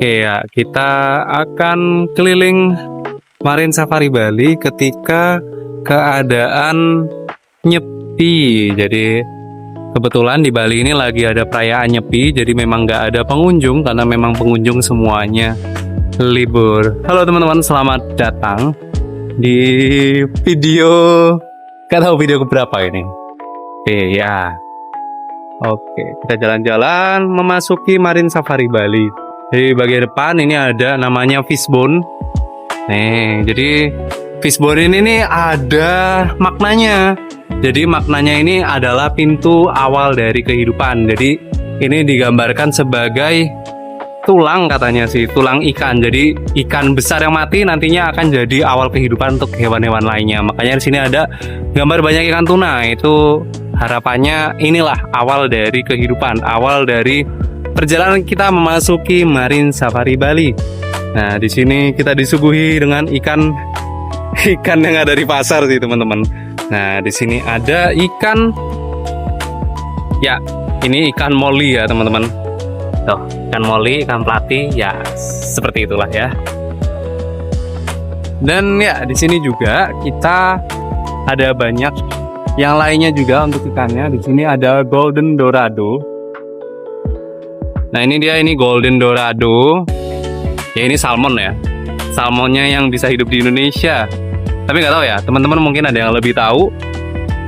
Oke ya, kita akan keliling Marine Safari Bali ketika keadaan nyepi. Jadi kebetulan di Bali ini lagi ada perayaan nyepi, jadi memang nggak ada pengunjung karena memang pengunjung semuanya libur. Halo teman-teman, selamat datang di video, nggak tahu video keberapa ini. Oke ya, oke kita jalan-jalan memasuki Marine Safari Bali. Di bagian depan ini ada namanya fishbone. Nih, jadi fishbone ini nih ada maknanya. Jadi maknanya ini adalah pintu awal dari kehidupan. Jadi ini digambarkan sebagai tulang, katanya sih, tulang ikan. Jadi ikan besar yang mati nantinya akan jadi awal kehidupan untuk hewan-hewan lainnya. Makanya di sini ada gambar banyak ikan tuna. Itu harapannya inilah awal dari kehidupan, awal dari perjalanan kita memasuki Marine Safari Bali. Nah, di sini kita disuguhi dengan ikan yang ada di pasar sih, teman-teman. Nah, di sini ada ikan, ya, ini ikan moli ya, teman-teman. Tuh, ikan moli, ikan pelati, ya, seperti itulah ya. Dan ya, di sini juga kita ada banyak yang lainnya juga untuk ikannya. Di sini ada golden dorado. Nah, ini dia, ini golden dorado. Ya, ini salmon ya. Salmonnya yang bisa hidup di Indonesia. Tapi nggak tahu ya, teman-teman mungkin ada yang lebih tahu.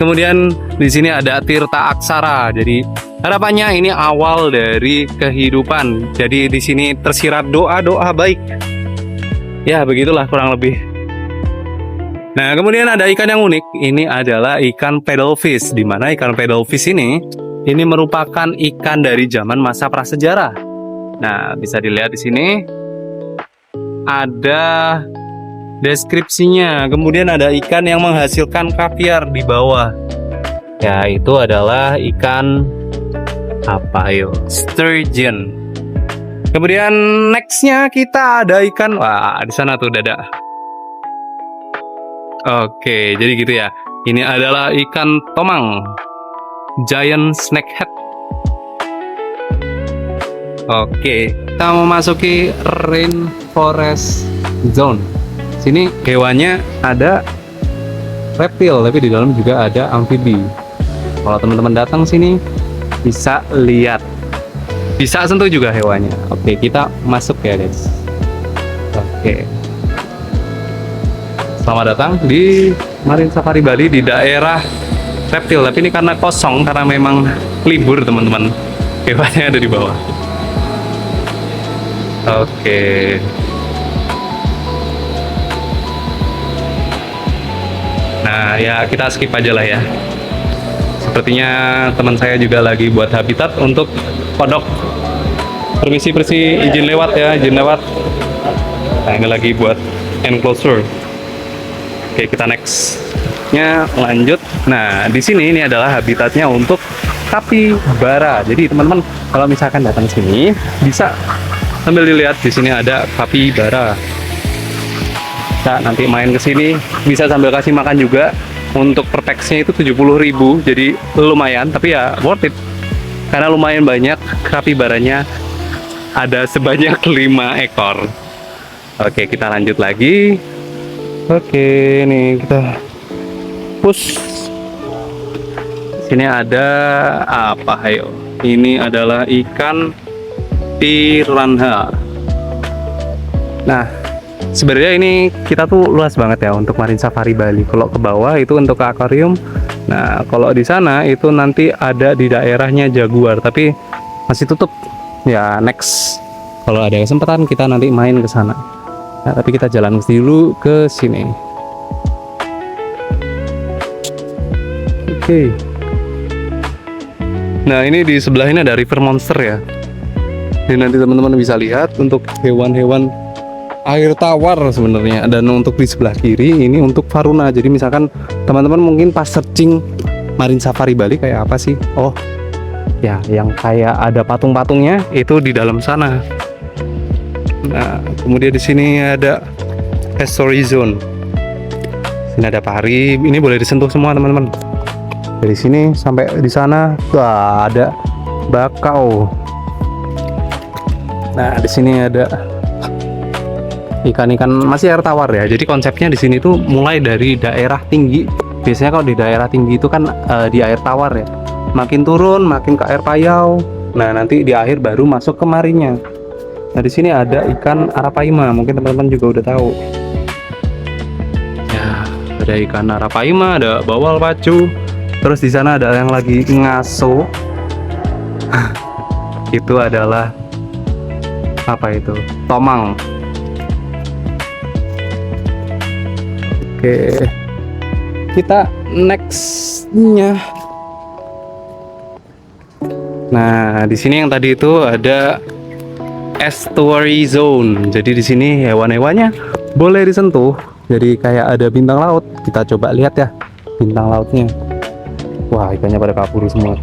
Kemudian di sini ada tirta aksara. Jadi harapannya ini awal dari kehidupan. Jadi di sini tersirat doa-doa baik. Ya, begitulah kurang lebih. Nah, kemudian ada ikan yang unik. Ini adalah ikan paddlefish. Di mana ikan paddlefish ini merupakan ikan dari zaman masa prasejarah. Nah, bisa dilihat di sini ada deskripsinya. Kemudian ada ikan yang menghasilkan kaviar di bawah. Ya, itu adalah ikan apa yo? Sturgeon. Kemudian nextnya kita ada ikan, wah, di sana tuh dada. Oke, jadi gitu ya. Ini adalah ikan tomang, giant snakehead. Oke, kita memasuki rainforest zone. Sini hewannya ada reptil, tapi di dalam juga ada amfibi. Kalau teman-teman datang sini bisa lihat, bisa sentuh juga hewannya. Oke, kita masuk ya guys. Oke, selamat datang di Marine Safari Bali di daerah reptil. Tapi ini karena kosong, karena memang libur teman-teman. Hewannya ada di bawah. Oke. Nah ya, kita skip aja lah ya. Sepertinya teman saya juga lagi buat habitat untuk kodok. Permisi, izin lewat ya, izin lewat. Nah, ini lagi buat enclosure. Oke, kita next-nya lanjut. Nah, di sini ini adalah habitatnya untuk kapibara. Jadi teman-teman kalau misalkan datang sini bisa sambil dilihat, di sini ada kapibara. Nah, nanti main ke sini bisa sambil kasih makan juga. Untuk per pax-nya itu 70.000, jadi lumayan, tapi ya worth it karena lumayan banyak. Kapibaranya ada sebanyak 5 ekor. Oke, kita lanjut lagi. Oke, nih kita push. Sini ada apa? Ayo, ini adalah ikan piranha. Nah, sebenarnya ini kita tuh luas banget ya untuk Marine Safari Bali. Kalau ke bawah itu untuk ke akuarium. Nah, kalau di sana itu nanti ada di daerahnya jaguar, tapi masih tutup. Ya, next kalau ada kesempatan kita nanti main ke sana. Nah, tapi kita jalan dulu ke sini. Oke. Nah, ini di sebelah ini ada river monster ya. Jadi nanti teman-teman bisa lihat untuk hewan-hewan air tawar sebenarnya. Dan untuk di sebelah kiri ini untuk Varuna. Jadi misalkan teman-teman mungkin pas searching Marine Safari Bali kayak apa sih? Oh ya, yang kayak ada patung-patungnya itu di dalam sana. Nah, kemudian di sini ada history zone. Sini ada pari. Ini boleh disentuh semua teman-teman. Dari sini sampai di sana, wah, ada bakau. Nah, di sini ada ikan-ikan masih air tawar ya. Jadi konsepnya di sini tuh mulai dari daerah tinggi. Biasanya kalau di daerah tinggi itu kan di air tawar ya. Makin turun, makin ke air payau. Nah, nanti di akhir baru masuk ke marinya. Nah, di sini ada ikan arapaima. Mungkin teman-teman juga udah tahu. Ya, ada ikan arapaima, ada bawal pacu. Terus di sana ada yang lagi ngaso. Itu adalah apa itu? Tomang. Oke, kita nextnya. Nah, di sini yang tadi itu ada estuary zone. Jadi di sini hewan-hewannya boleh disentuh. Jadi kayak ada bintang laut. Kita coba lihat ya bintang lautnya. Wah, ikannya pada kabur semua.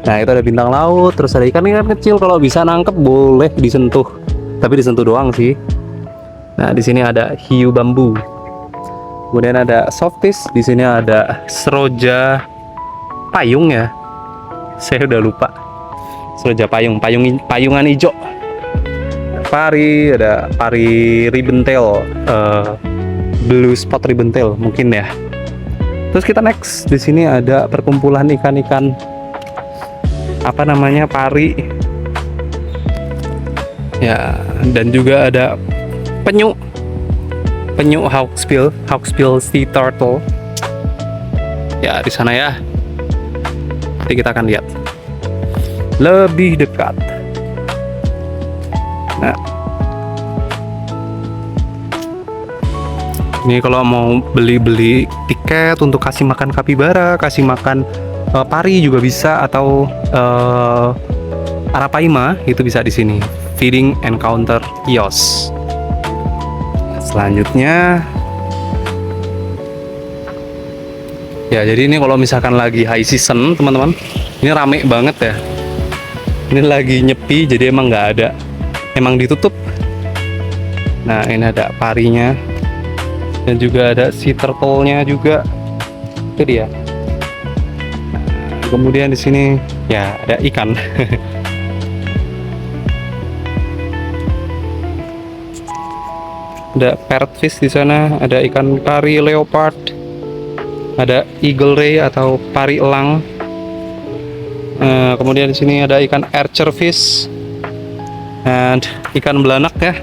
Nah, itu ada bintang laut. Terus ada ikan-ikan kecil. Kalau bisa nangkep boleh disentuh. Tapi disentuh doang sih. Nah, di sini ada hiu bambu. Kemudian ada soffish, di sini ada seroja payung ya. Saya udah lupa. Seroja payungan hijau. Pari, ada pari ribbon-tail, blue spot ribbon-tail mungkin ya. Terus kita next, di sini ada perkumpulan ikan-ikan apa namanya, pari. Ya, dan juga ada penyu hawksbill sea turtle. Ya, di sana ya. Nanti kita akan lihat lebih dekat. Nah, ini kalau mau beli tiket untuk kasih makan kapibara, kasih makan pari juga bisa, atau arapaima itu bisa di sini. Feeding encounter kiosk. Selanjutnya ya, jadi ini kalau misalkan lagi high season teman-teman, ini rame banget ya. Ini lagi nyepi, jadi emang nggak ada, emang ditutup. Nah, ini ada parinya dan juga ada sea turtle-nya juga. Itu dia. Nah, kemudian di sini ya ada ikan. Ada parrotfish di sana, ada ikan pari leopard, ada eagle ray atau pari elang. Kemudian di sini ada ikan archerfish dan ikan belanak ya.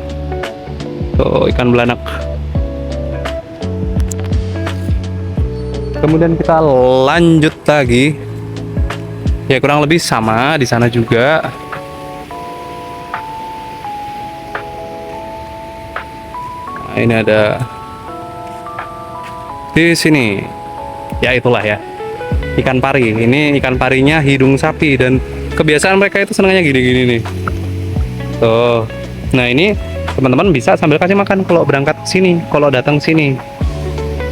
Tuh, ikan belanak. Kemudian kita lanjut lagi. Ya, kurang lebih sama di sana juga. Nah, ini ada di sini. Ya, itulah ya. Ikan pari. Ini ikan parinya hidung sapi, dan kebiasaan mereka itu senangnya gini-gini nih. Tuh. Nah, ini teman-teman bisa sambil kasih makan kalau berangkat ke sini, kalau datang ke sini.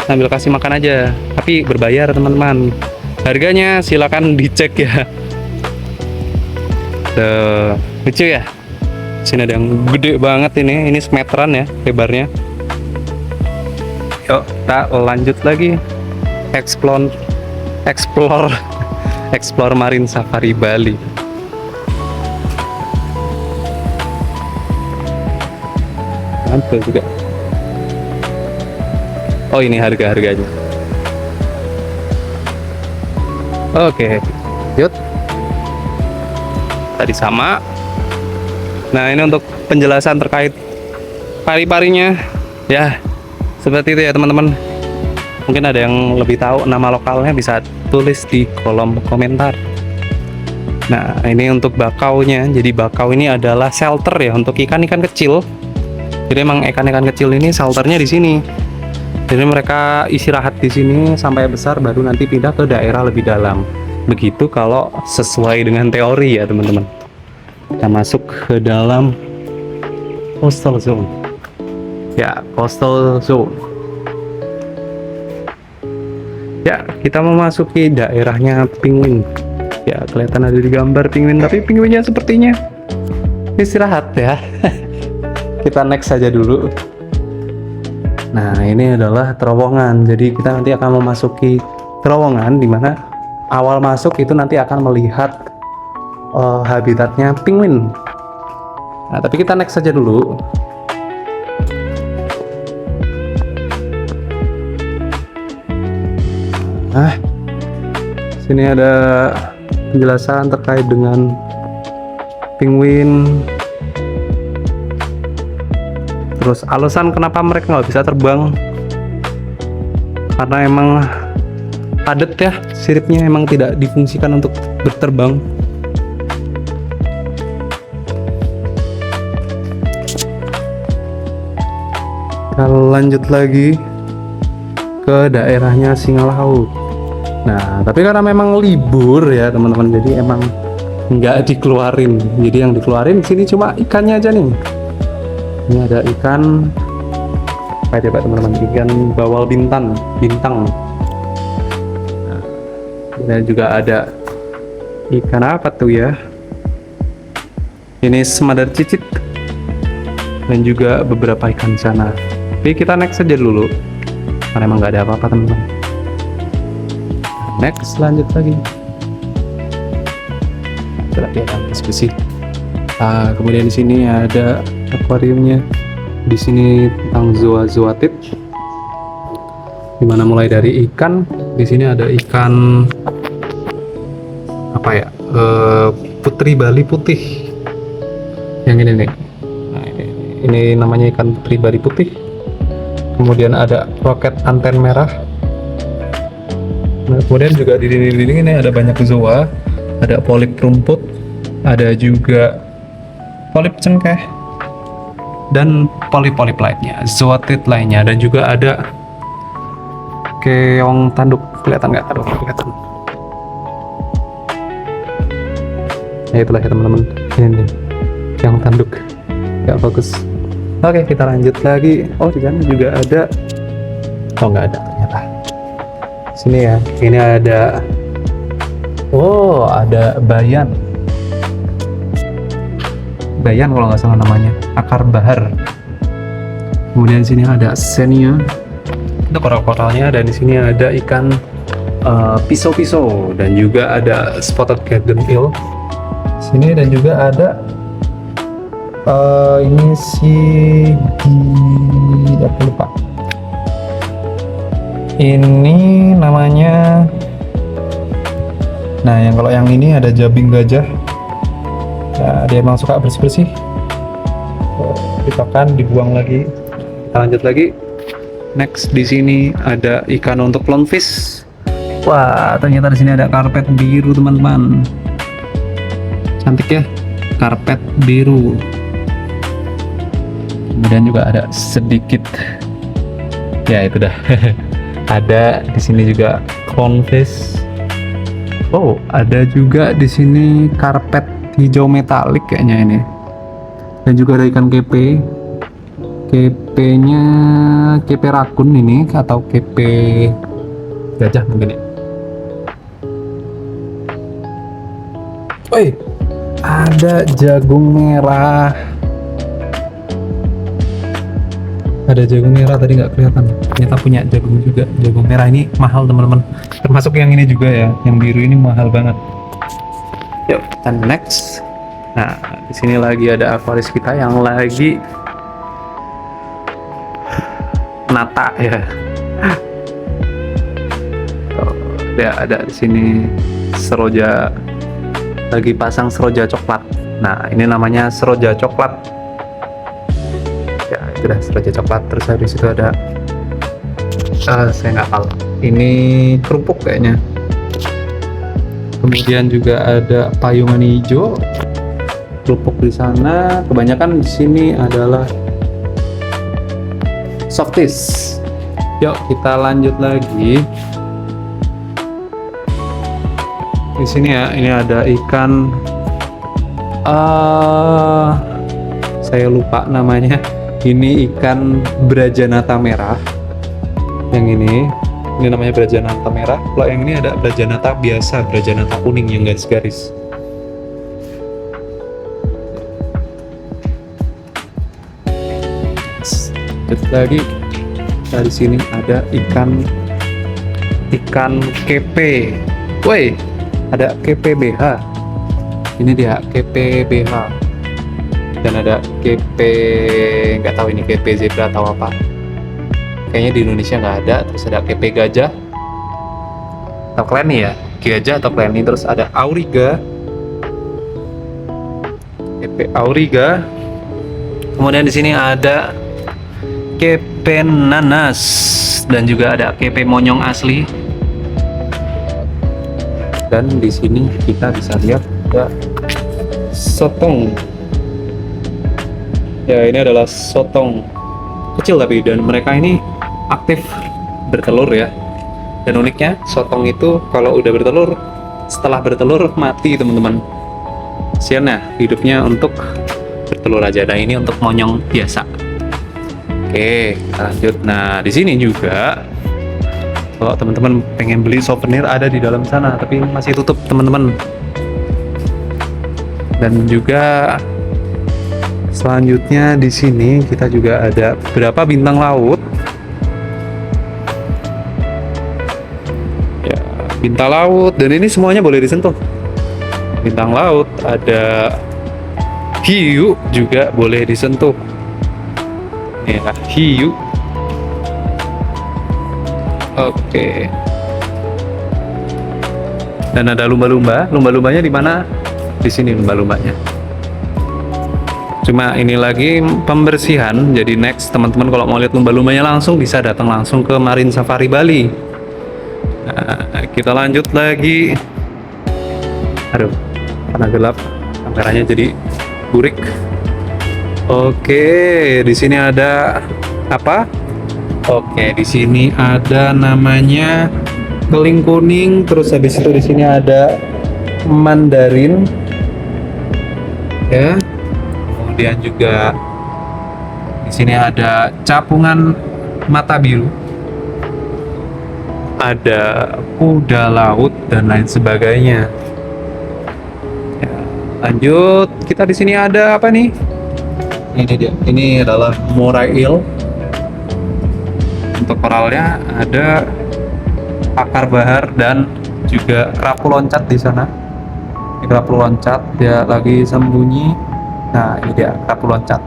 Sambil kasih makan aja. Tapi berbayar, teman-teman. Harganya silakan dicek ya. Tuh, lucu ya. Sini ada yang gede banget ini. Ini semeteran ya lebarnya. Yuk, kita lanjut lagi. Explore Marine Safari Bali. Mantap juga. Oh, ini harga-harganya. Oke, yuk. Tadi sama. Nah, ini untuk penjelasan terkait pari-parinya. Ya, seperti itu ya teman-teman. Mungkin ada yang lebih tahu nama lokalnya, bisa tulis di kolom komentar. Nah, ini untuk bakaunya. Jadi bakau ini adalah shelter ya untuk ikan-ikan kecil. Jadi emang ikan-ikan kecil ini shelternya di sini. Jadi mereka istirahat di sini sampai besar, baru nanti pindah ke daerah lebih dalam. Begitu kalau sesuai dengan teori ya teman-teman. Kita masuk ke dalam coastal zone. Ya, coastal zone. Ya, kita memasuki daerahnya penguin. Ya, kelihatan ada di gambar penguin, tapi penguinnya sepertinya istirahat ya. Kita next saja dulu. Nah, ini adalah terowongan. Jadi kita nanti akan memasuki terowongan, di mana awal masuk itu nanti akan melihat habitatnya penguin. Nah, tapi kita next saja dulu. Nah, sini ada penjelasan terkait dengan penguin. Terus alasan kenapa mereka nggak bisa terbang, karena emang padat ya, siripnya emang tidak difungsikan untuk berterbang. Kita lanjut lagi ke daerahnya Singa Laut. Nah, tapi karena memang libur ya teman-teman, jadi emang nggak dikeluarin. Jadi yang dikeluarin sini cuma ikannya aja nih. Ini ada ikan apa ya Pak teman-teman? Ikan bawal bintang. Nah, dan juga ada ikan apa tuh ya? Ini semadar cicit dan juga beberapa ikan sana. Tapi kita next saja dulu, karena emang nggak ada apa-apa teman-teman. Next, lanjut lagi. Ada lagi ada besi. Nah, kemudian di sini ada akuariumnya. Di sini tentang zoozoatid. Dimana mulai dari ikan, di sini ada ikan apa ya? Putri Bali putih. Yang ini nih. Nah, ini namanya ikan Putri Bali putih. Kemudian ada roket anten merah. Nah, kemudian juga di dinding-dinding ini ada banyak zoa, ada polip rumput, ada juga polip cengkeh, dan polip-polip lainnya, zootid lainnya, dan juga ada keong tanduk. Kelihatan nggak? Aduh, kelihatan. Ya itulah ya teman-teman, ini nih, keong tanduk, nggak bagus. Oke, kita lanjut lagi. Oh, di sana juga ada. Oh, nggak ada ternyata. Sini ya, ini ada. Oh, ada bayan. Bayan kalau nggak salah namanya. Akar bahar. Kemudian sini ada senia. Itu koral-koralnya. Dan di sini ada ikan pisau-pisau. Dan juga ada spotted garden eel. Sini dan juga ada ini aku lupa. Ini namanya. Nah, kalau yang ini ada jabing gajah. Nah, dia emang suka bersih-bersih. Dipakan, dibuang lagi. Kita lanjut lagi. Next, di sini ada ikan untuk clownfish. Wah, ternyata di sini ada karpet biru teman-teman. Cantik ya, karpet biru. Kemudian juga ada sedikit, ya itu dah. Ada di sini juga clownfish. Oh, ada juga di sini karpet hijau metalik kayaknya ini. Dan juga ada ikan kepe. Kepenya kepe rakun ini atau kepe gajah mungkin ya. Woi, ada jagung merah. Ada jagung merah tadi nggak kelihatan. Ternyata punya jagung juga. Jagung merah ini mahal teman-teman. Termasuk yang ini juga ya. Yang biru ini mahal banget. Yuk, kita next. Nah, di sini lagi ada akuaris kita yang lagi nata ya. Ya, ada di sini seroja, lagi pasang seroja coklat. Nah, ini namanya seroja coklat. Ya, itu dah seroja coklat. Terus habis itu ada saya nggak hafal. Ini kerupuk kayaknya. Kemudian juga ada payungan hijau. Kerupuk di sana. Kebanyakan di sini adalah softies. Yuk, kita lanjut lagi. Di sini ya, ini ada ikan. Saya lupa namanya. Ini ikan brajanata merah. Yang ini namanya brajanata merah. Kalau yang ini ada brajanata biasa, brajanata kuning yang garis-garis. Terus lagi dari sini ada ikan kepe. Woi, ada kepe BH. Ini dia kepe BH. Dan ada KP, nggak tahu ini KP zebra atau apa. Kayaknya di Indonesia nggak ada. Terus ada KP gajah atau Kleni ya, gajah atau Kleni. Terus ada Auriga, KP Auriga. Kemudian di sini ada KP nanas dan juga ada KP monyong asli. Dan di sini kita bisa lihat ada sotong. Ya, ini adalah sotong kecil tapi, dan mereka ini aktif bertelur ya. Dan uniknya sotong itu kalau udah bertelur, setelah bertelur mati teman-teman. Kasiannya hidupnya untuk bertelur aja. Dan ini untuk monyong biasa. Oke, kita lanjut. Nah, di sini juga kalau teman-teman pengen beli souvenir ada di dalam sana, tapi masih tutup teman-teman. Dan juga selanjutnya di sini kita juga ada beberapa bintang laut. Ya, bintang laut, dan ini semuanya boleh disentuh. Bintang laut, ada hiu juga boleh disentuh. Ya, hiu. Oke. Dan ada lumba-lumba. Lumba-lumbanya di mana? Di sini lumba-lumbanya. Cuma ini lagi pembersihan. Jadi next teman-teman kalau mau lihat lumba-lumbanya langsung bisa datang langsung ke Marine Safari Bali. Nah, kita lanjut lagi. Aduh, karena gelap kameranya jadi burik. Oke, di sini ada apa? Oke, di sini ada namanya keling kuning, terus habis itu di sini ada mandarin, ya. Kemudian juga di sini ada capungan mata biru, ada kuda laut dan lain sebagainya. Ya, lanjut, kita di sini ada apa nih? Ini dia. Ini adalah moray eel. Untuk koralnya ada akar bahar dan juga kerapu loncat di sana. Ini kerapu loncat, dia lagi sembunyi. Nah, ini dia kerapu loncat.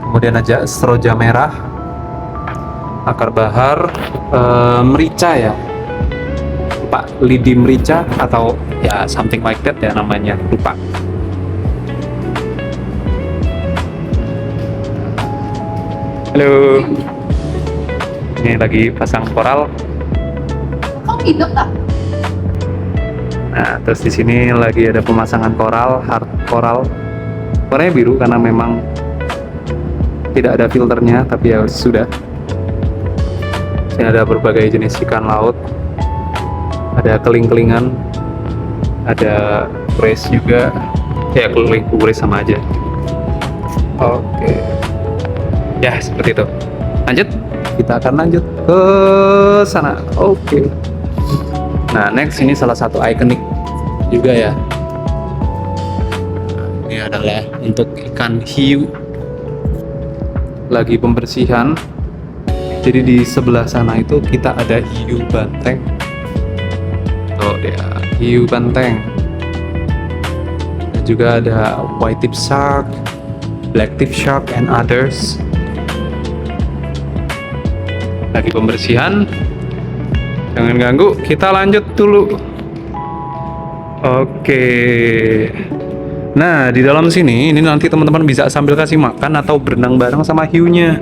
Kemudian aja seroja merah, akar bahar, merica ya. Lupa, lidi merica atau ya something like that ya namanya, lupa. Halo. Ini lagi pasang koral. Kok hidup tak? Nah, terus di sini lagi ada pemasangan koral, hard koral. Warnanya biru karena memang tidak ada filternya, tapi ya sudah. Sini ada berbagai jenis ikan laut. Ada keling-kelingan, ada brace juga. Ya, keling brace sama aja. Oke. Ya, seperti itu. Lanjut. Kita akan lanjut ke sana. Oke. Nah, next ini salah satu ikonik juga ya. Ini adalah untuk ikan hiu. Lagi pembersihan. Jadi di sebelah sana itu kita ada hiu banteng. Tuh dia, hiu banteng. Dan juga ada white tip shark, black tip shark, and others. Lagi pembersihan, jangan ganggu, kita lanjut dulu. Oke, nah di dalam sini ini nanti teman-teman bisa sambil kasih makan atau berenang bareng sama hiunya.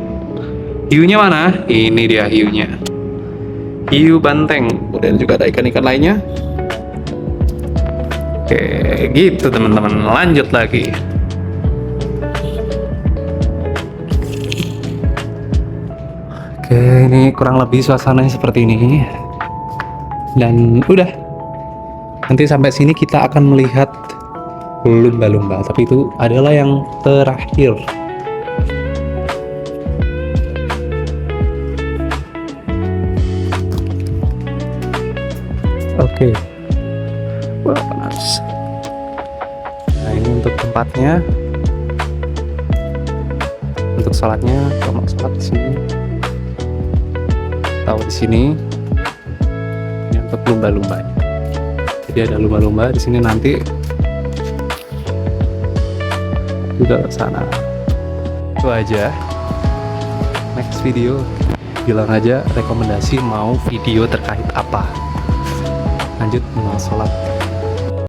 Hiunya mana? Ini dia hiunya, hiu banteng. Kemudian juga ada ikan-ikan lainnya. Oke, gitu teman-teman, lanjut lagi. Oke, ini kurang lebih suasananya seperti ini. Dan udah. Nanti sampai sini kita akan melihat lumba-lumba, tapi itu adalah yang terakhir. Oke. Wah, panas. Nah, ini untuk tempatnya. Untuk sholatnya, kalau mau sholat di sini. Tahu di sini. Ini untuk lumba-lumba. Jadi ada lumba-lumba di sini nanti. juga ke sana. Itu aja. Next video bilang aja rekomendasi mau video terkait apa. Lanjut mau sholat.